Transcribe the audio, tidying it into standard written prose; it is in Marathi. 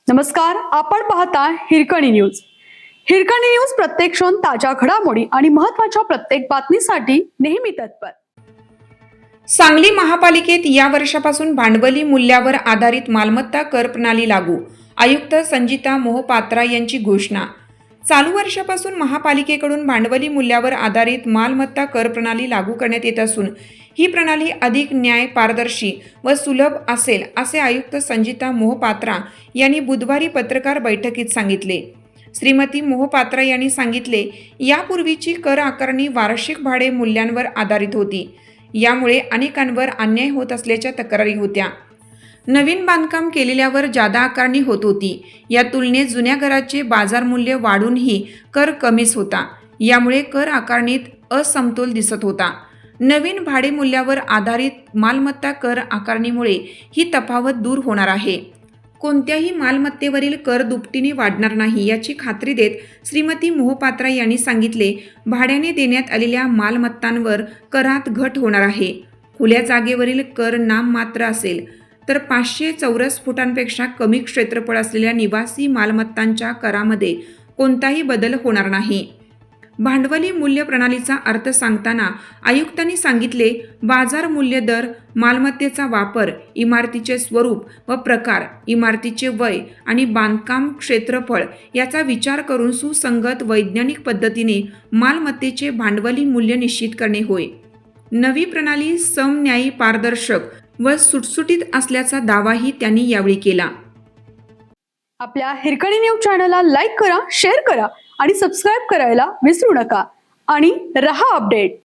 नमस्कार, आपण पाहता हिरकणी न्यूज. हिरकणी न्यूज प्रत्येक क्षण ताज्या घडामोडी आणि महत्त्वाच्या प्रत्येक बातमीसाठी नेहमी तत्पर. सांगली महापालिकेत या वर्षापासून भांडवली मूल्यावर आधारित मालमत्ता कर प्रणाली लागू. आयुक्त संजिता मोहपात्रा यांची घोषणा. चालू वर्षापासून महापालिकेकडून भांडवली मूल्यावर आधारित मालमत्ता कर प्रणाली लागू करण्यात येत असून ही प्रणाली अधिक न्याय, पारदर्शी व सुलभ असेल असे आयुक्त संजिता मोहपात्रा यांनी बुधवारी पत्रकार बैठकीत सांगितले. श्रीमती मोहपात्रा यांनी सांगितले, यापूर्वीची कर आकारणी वार्षिक भाडे मूल्यांवर आधारित होती. यामुळे अनेकांवर अन्याय होत असल्याच्या तक्रारी होत्या. नवीन बांधकाम केलेल्यावर जादा आकारणी होत होती. या तुलनेत जुन्या घराचे बाजार मूल्य वाढूनही कर कमीच होता. यामुळे कर आकारणीत असमतोल दिसत होता. नवीन भाडे मूल्यावर आधारित मालमत्ता कर आकारणीमुळे ही तफावत दूर होणार आहे. कोणत्याही मालमत्तेवरील कर दुपटीने वाढणार नाही याची खात्री देत श्रीमती मोहपात्रा यांनी सांगितले, भाड्याने देण्यात आलेल्या मालमत्तांवर करात घट होणार आहे. खुल्या जागेवरील कर नाममात्र असेल तर 500 चौरस फुटांपेक्षा कमी क्षेत्रफळ असलेल्या निवासी मालमत्तांच्या करामध्ये कोणताही बदल होणार नाही. भांडवली मूल्य प्रणालीचा अर्थ सांगताना आयुक्तांनी सांगितले, बाजार मूल्य दर, मालमत्तेचा वापर, इमारतीचे स्वरूप व प्रकार, इमारतीचे वय आणि बांधकाम क्षेत्रफळ याचा विचार करून सुसंगत वैज्ञानिक पद्धतीने मालमत्तेचे भांडवली मूल्य निश्चित करणे होय. नवी प्रणाली समन्यायी, पारदर्शक व सुटसुटीत असल्याचा दावाही त्यांनी यावेळी केला. आपल्या हिरकणी न्यूज चॅनलला लाईक करा, शेअर करा आणि सबस्क्राईब करायला विसरू नका आणि रहा अपडेट.